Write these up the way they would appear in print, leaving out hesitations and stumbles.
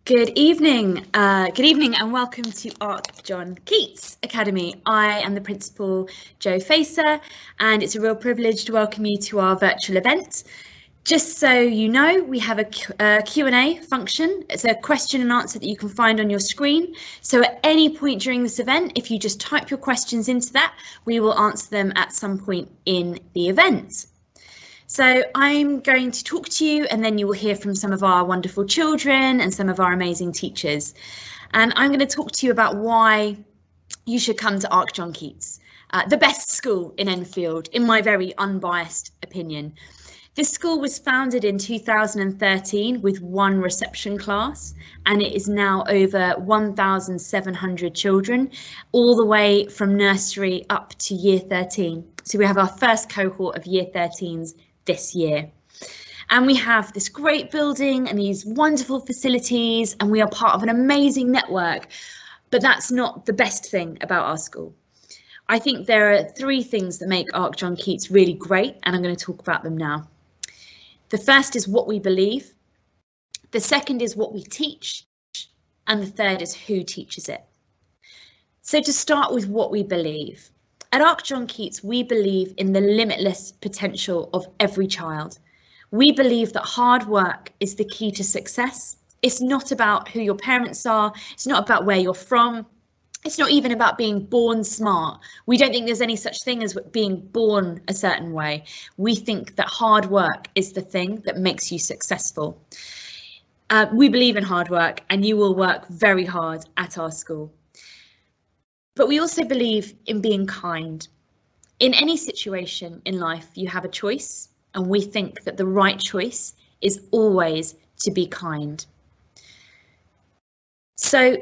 Good evening and welcome to ARC John Keats Academy. I am the principal, Jo Facer, and it's a real privilege to welcome you to our virtual event. Just so you know, we have a Q&A function. It's a question and answer that you can find on your screen. So at any point during this event, if you just type your questions into that, we will answer them at some point in the event. So I'm going to talk to you and then you will hear from some of our wonderful children and some of our amazing teachers. And I'm going to talk to you about why you should come to ARC John Keats, the best school in Enfield, in my very unbiased opinion. This school was founded in 2013 with one reception class, and it is now over 1,700 children, all the way from nursery up to year 13. So we have our first cohort of year 13s this year. And we have this great building and these wonderful facilities, and we are part of an amazing network. But that's not the best thing about our school. I think there are three things that make ARC John Keats really great, and I'm going to talk about them now. The first is what we believe. The second is what we teach. And the third is who teaches it. So to start with what we believe. At ARC John Keats, we believe in the limitless potential of every child. We believe that hard work is the key to success. It's not about who your parents are. It's not about where you're from. It's not even about being born smart. We don't think there's any such thing as being born a certain way. We think that hard work is the thing that makes you successful. We believe in hard work, and you will work very hard at our school. But we also believe in being kind. In any situation in life, you have a choice, and we think that the right choice is always to be kind. So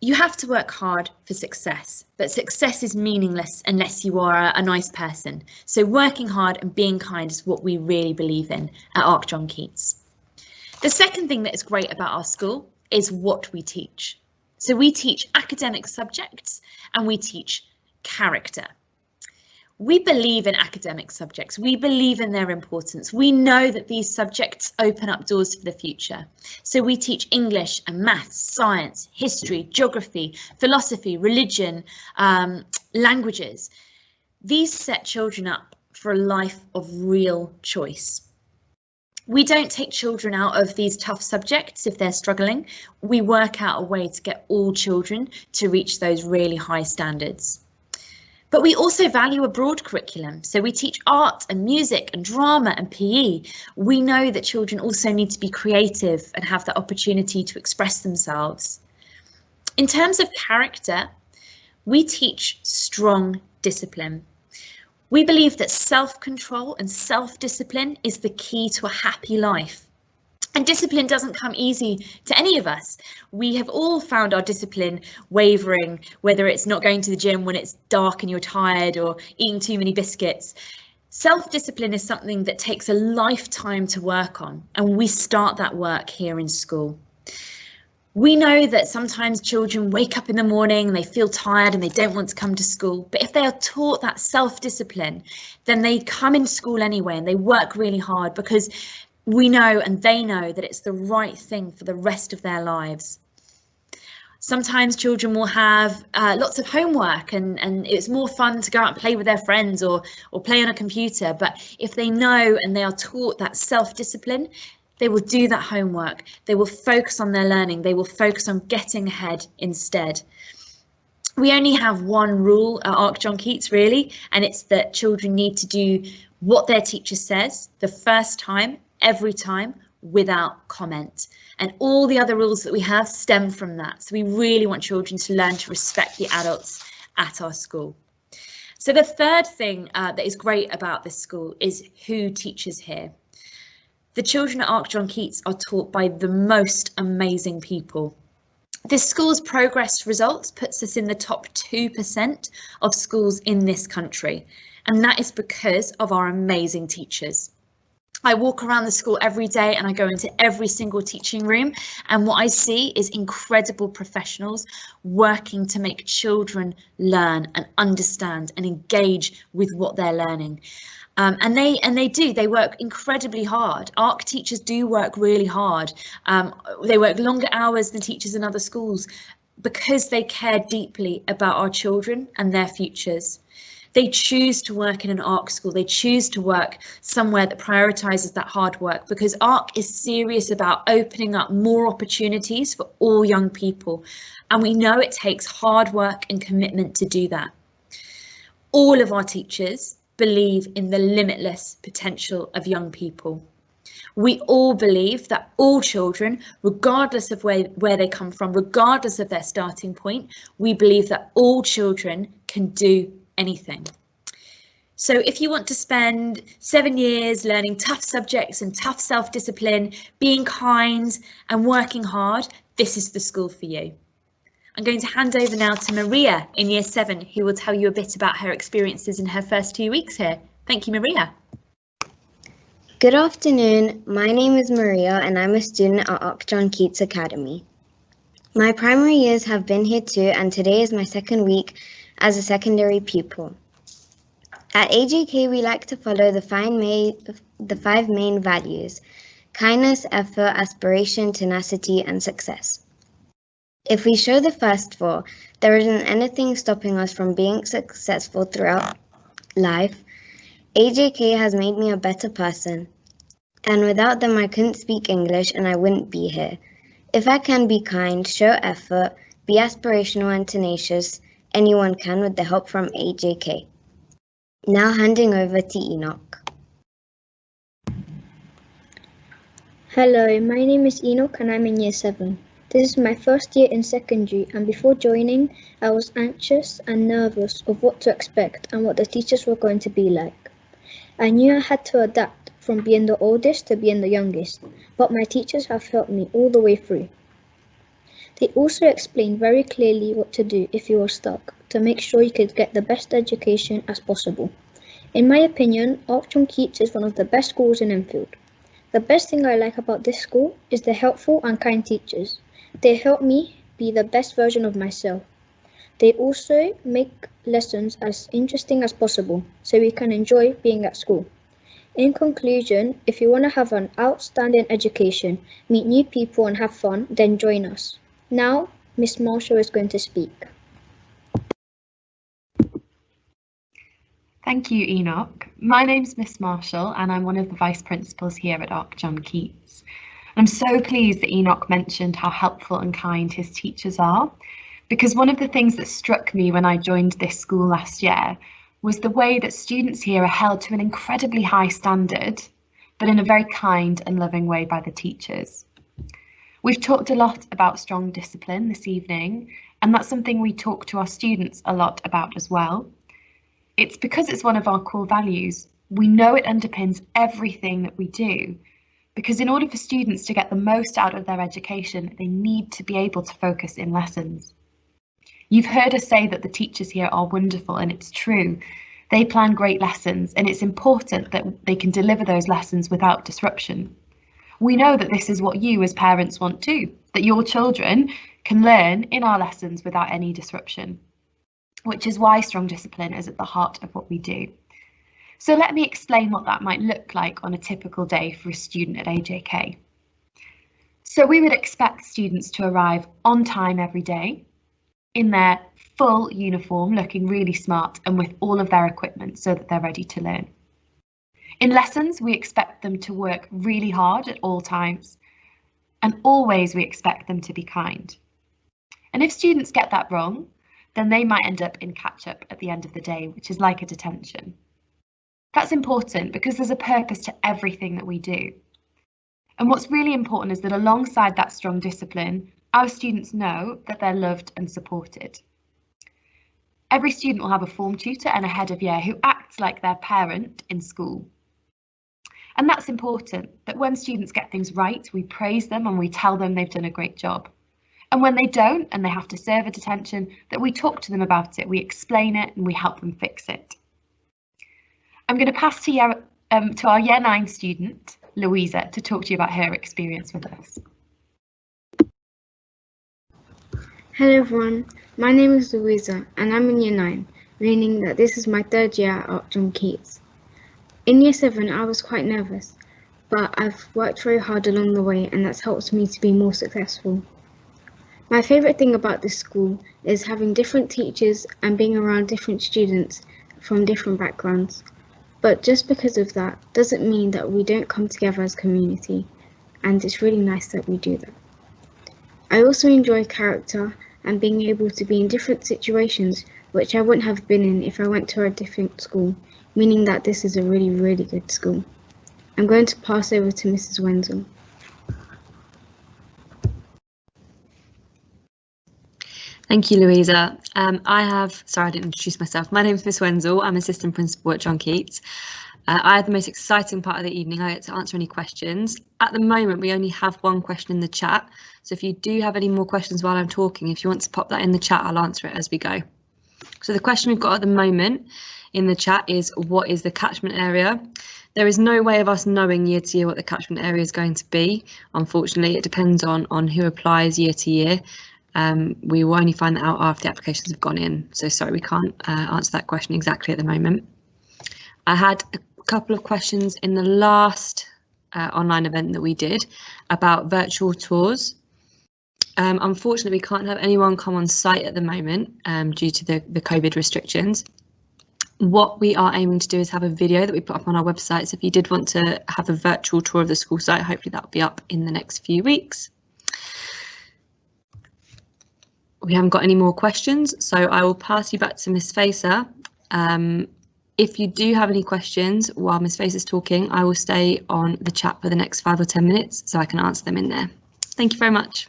you have to work hard for success, but success is meaningless unless you are a nice person. So working hard and being kind is what we really believe in at ARC John Keats. The second thing that is great about our school is what we teach. So we teach academic subjects and we teach character. We believe in academic subjects. We believe in their importance. We know that these subjects open up doors for the future. So we teach English and maths, science, history, geography, philosophy, religion, languages. These set children up for a life of real choice. We don't take children out of these tough subjects if they're struggling. We work out a way to get all children to reach those really high standards. But we also value a broad curriculum. So we teach art and music and drama and PE. We know that children also need to be creative and have the opportunity to express themselves. In terms of character, we teach strong discipline. We believe that self-control and self-discipline is the key to a happy life. And discipline doesn't come easy to any of us. We have all found our discipline wavering, whether it's not going to the gym when it's dark and you're tired or eating too many biscuits. Self-discipline is something that takes a lifetime to work on, and we start that work here in school. We know that sometimes children wake up in the morning and they feel tired and they don't want to come to school. But if they are taught that self-discipline, then they come in school anyway and they work really hard because we know and they know that it's the right thing for the rest of their lives. Sometimes children will have lots of homework and it's more fun to go out and play with their friends or play on a computer. But if they know and they are taught that self-discipline, they will do that homework. They will focus on their learning. They will focus on getting ahead instead. We only have one rule at ARC John Keats, really, and it's that children need to do what their teacher says the first time, every time, without comment. And all the other rules that we have stem from that. So we really want children to learn to respect the adults at our school. So the third thing that is great about this school is who teaches here. The children at ARC John Keats are taught by the most amazing people. This school's progress results puts us in the top 2% of schools in this country, and that is because of our amazing teachers. I walk around the school every day and I go into every single teaching room, and what I see is incredible professionals working to make children learn and understand and engage with what they're learning. And they work incredibly hard. ARC teachers do work really hard. They work longer hours than teachers in other schools because they care deeply about our children and their futures. They choose to work in an ARC school. They choose to work somewhere that prioritises that hard work because ARC is serious about opening up more opportunities for all young people. And we know it takes hard work and commitment to do that. All of our teachers believe in the limitless potential of young people. We all believe that all children, regardless of where they come from, regardless of their starting point, we believe that all children can do anything. So if you want to spend 7 years learning tough subjects and tough self-discipline, being kind and working hard, this is the school for you. I'm going to hand over now to Maria in Year 7, who will tell you a bit about her experiences in her first 2 weeks here. Thank you, Maria. Good afternoon, my name is Maria and I'm a student at ARC John Keats Academy. My primary years have been here too and today is my second week as a secondary pupil. At AJK we like to follow the 5 main values: kindness, effort, aspiration, tenacity and success. If we show the first 4, there isn't anything stopping us from being successful throughout life. AJK has made me a better person, and without them I couldn't speak English and I wouldn't be here. If I can be kind, show effort, be aspirational and tenacious, anyone can with the help from AJK. Now handing over to Enoch. Hello, my name is Enoch and I'm in Year 7. This is my first year in secondary and before joining, I was anxious and nervous of what to expect and what the teachers were going to be like. I knew I had to adapt from being the oldest to being the youngest, but my teachers have helped me all the way through. They also explained very clearly what to do if you were stuck, to make sure you could get the best education as possible. In my opinion, ARC John Keats is one of the best schools in Enfield. The best thing I like about this school is the helpful and kind teachers. They help me be the best version of myself. They also make lessons as interesting as possible, so we can enjoy being at school. In conclusion, if you want to have an outstanding education, meet new people and have fun, then join us. Now, Miss Marshall is going to speak. Thank you, Enoch. My name's Miss Marshall and I'm one of the Vice Principals here at ARC John Keats. I'm so pleased that Enoch mentioned how helpful and kind his teachers are, because one of the things that struck me when I joined this school last year was the way that students here are held to an incredibly high standard, but in a very kind and loving way by the teachers. We've talked a lot about strong discipline this evening, and that's something we talk to our students a lot about as well. It's because it's one of our core values. We know it underpins everything that we do, because in order for students to get the most out of their education, they need to be able to focus in lessons. You've heard us say that the teachers here are wonderful, and it's true. They plan great lessons, and it's important that they can deliver those lessons without disruption. We know that this is what you as parents want too, that your children can learn in our lessons without any disruption, which is why strong discipline is at the heart of what we do. So let me explain what that might look like on a typical day for a student at AJK. So we would expect students to arrive on time every day, in their full uniform, looking really smart and with all of their equipment so that they're ready to learn. In lessons, we expect them to work really hard at all times, and always we expect them to be kind. And if students get that wrong, then they might end up in catch-up at the end of the day, which is like a detention. That's important because there's a purpose to everything that we do. And what's really important is that alongside that strong discipline, our students know that they're loved and supported. Every student will have a form tutor and a head of year who acts like their parent in school. And that's important, that when students get things right, we praise them and we tell them they've done a great job. And when they don't and they have to serve a detention, that we talk to them about it, we explain it and we help them fix it. I'm going to pass to our Year 9 student, Louisa, to talk to you about her experience with us. Hello everyone, my name is Louisa and I'm in Year 9, meaning that this is my 3rd year at ARC John Keats. In Year 7, I was quite nervous, but I've worked very hard along the way and that's helped me to be more successful. My favourite thing about this school is having different teachers and being around different students from different backgrounds. But just because of that doesn't mean that we don't come together as a community, and it's really nice that we do that. I also enjoy character and being able to be in different situations which I wouldn't have been in if I went to a different school, meaning that this is a really, really good school. I'm going to pass over to Mrs. Wenzel. Thank you, Louisa. Sorry, I didn't introduce myself. My name is Miss Wenzel. I'm assistant principal at John Keats. I have the most exciting part of the evening. I get to answer any questions. At the moment, we only have one question in the chat. So if you do have any more questions while I'm talking, if you want to pop that in the chat, I'll answer it as we go. So the question we've got at the moment in the chat is, what is the catchment area? There is no way of us knowing year to year what the catchment area is going to be. Unfortunately, it depends on who applies year to year. We will only find that out after the applications have gone in. So sorry, we can't answer that question exactly at the moment. I had a couple of questions in the last online event that we did about virtual tours. Unfortunately, we can't have anyone come on site at the moment due to the COVID restrictions. What we are aiming to do is have a video that we put up on our website. So if you did want to have a virtual tour of the school site, hopefully that will be up in the next few weeks. We haven't got any more questions, so I will pass you back to Miss Facer. If you do have any questions while Miss Facer is talking, I will stay on the chat for the next 5 or 10 minutes so I can answer them in there. Thank you very much.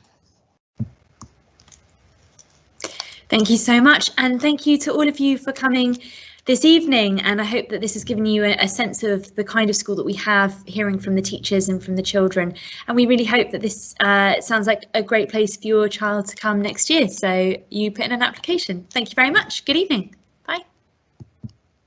Thank you so much, and thank you to all of you for coming this evening, and I hope that this has given you a sense of the kind of school that we have, hearing from the teachers and from the children, and we really hope that this sounds like a great place for your child to come next year, so you put in an application. Thank you very much. Good evening.